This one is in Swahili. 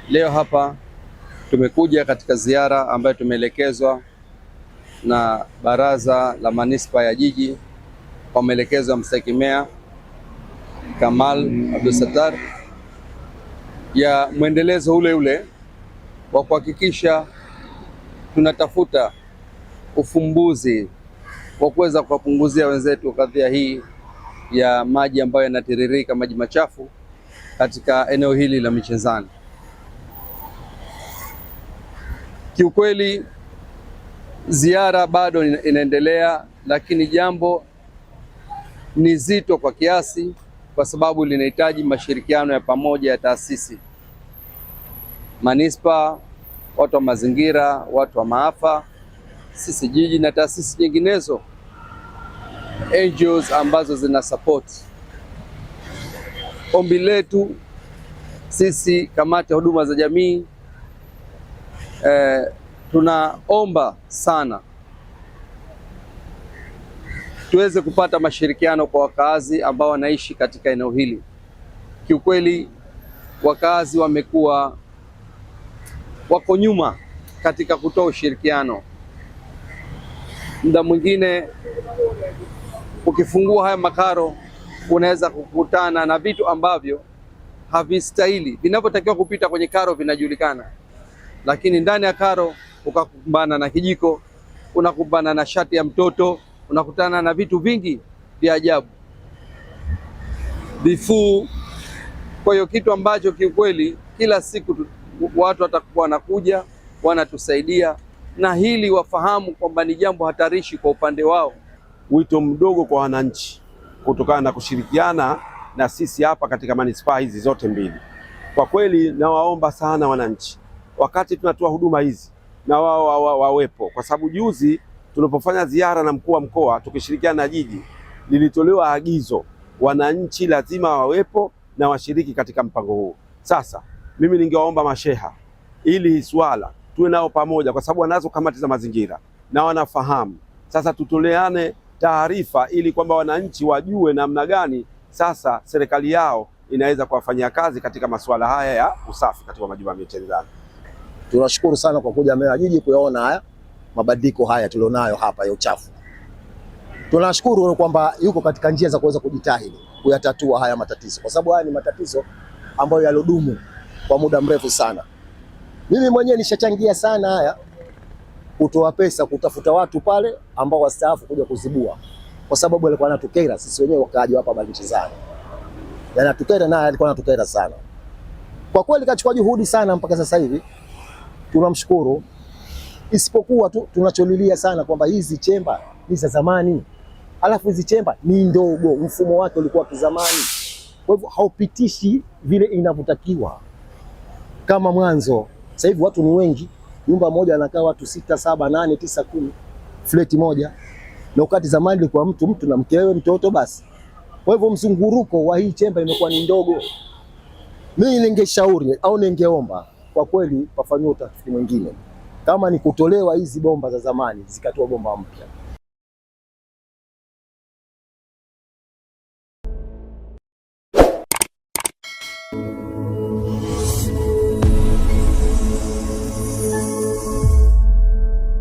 Leo hapa tumekuja katika ziara ambayo tumeelekezwa na Baraza la Manispaa ya Jiji kwa maelekezo ya Mstahiki Meya Kamal Abdulsattar ya mwendelezo ule ule wa kuhakikisha tunatafuta ufumbuzi wa kuweza kuwapunguzia wenzetu kadhia hii ya maji ambayo yanatiririka, maji machafu katika eneo hili la Michenzani. Kiukweli ziara bado inaendelea, lakini jambo ni zito kwa kiasi, kwa sababu linahitaji mashirikiano ya pamoja ya taasisi, manispaa, watu wa mazingira, watu wa maafa, sisi jiji na taasisi nyinginezo, NGOs ambazo zina support. Ombi letu sisi kamati ya huduma za jamii, tunaomba sana tuweze kupata mashirikiano kwa wakazi ambao wanaishi katika eneo hili. Kiukweli wakazi wako nyuma katika kutoa ushirikiano. Muda mwingine ukifungua haya makaro unaweza kukutana na vitu ambavyo havistahili. Vinavyotakiwa kupita kwenye karo vinajulikana, lakini ndani ya karo ukakumbana na kijiko, unakumbana na shati ya mtoto, unakutana na vitu vingi vya ajabu, vifuu. Kwa hiyo kitu ambacho kiukweli kila siku watu watakuwa wanakuja wanatusaidia, na hili wafahamu kwamba ni jambo hatarishi kwa upande wao. Wito mdogo kwa wananchi kutokana na kushirikiana na sisi hapa katika manispaa hizi zote mbili. Kwa kweli nawaomba sana wananchi, wakati tunatoa huduma hizi na wao wawepo, kwa sababu juzi tulipofanya ziara na mkuu wa mkoa tukishirikiana na jiji, lilitolewa agizo wananchi lazima wawepo na washiriki katika mpango huu. Sasa mimi ningewaomba masheha ili swala tuwe nao pamoja, kwa sababu wanazo kamati za mazingira na wanafahamu. Sasa tutoleane taarifa ili kwamba wananchi wajue namna gani sasa serikali yao inaweza kuwafanyia kazi katika masuala haya ya usafi katika majumba ya Michenzani. Tunashukuru sana kwa kuja Meya wa Jiji kuyaona haya mabadiliko haya tulionayo hapa ya uchafu. Tunashukuru kwamba yuko katika njia za kuweza kujitahidi kuyatatua haya matatizo, kwa sababu haya ni matatizo ambayo yalodumu kwa muda mrefu sana. Mimi mwenyewe nishachangia sana haya, kutoa pesa kutafuta watu pale ambao wastaafu kuja kuzibua, kwa sababu walikuwa wanatukera sisi wenyewe wakaaji hapa Michenzani. Yanatukera na alikuwa anatukera sana. Kwa kweli kachukua juhudi sana mpaka sasa hivi. Tunamshukuru, isipokuwa tu tunacholilia sana kwamba hizi chemba ni za zamani, alafu hizi chemba ni ndogo, mfumo wake ulikuwa kizamani, kwa hivyo haupitishi vile inavyotakiwa kama mwanzo. Sasa hivi watu ni wengi, nyumba moja anakaa watu 6, 7, 8, 9, 10 fleti moja, na wakati zamani ilikuwa mtu na mkewe mtoto basi. Kwa hivyo mzunguruko wa hii chemba imekuwa ni ndogo. Mimi ningeshauri au ningeomba kwa kweli wafanywe utafiti mwingine, kama ni kutolewa hizi bomba za zamani zikatoa bomba mpya.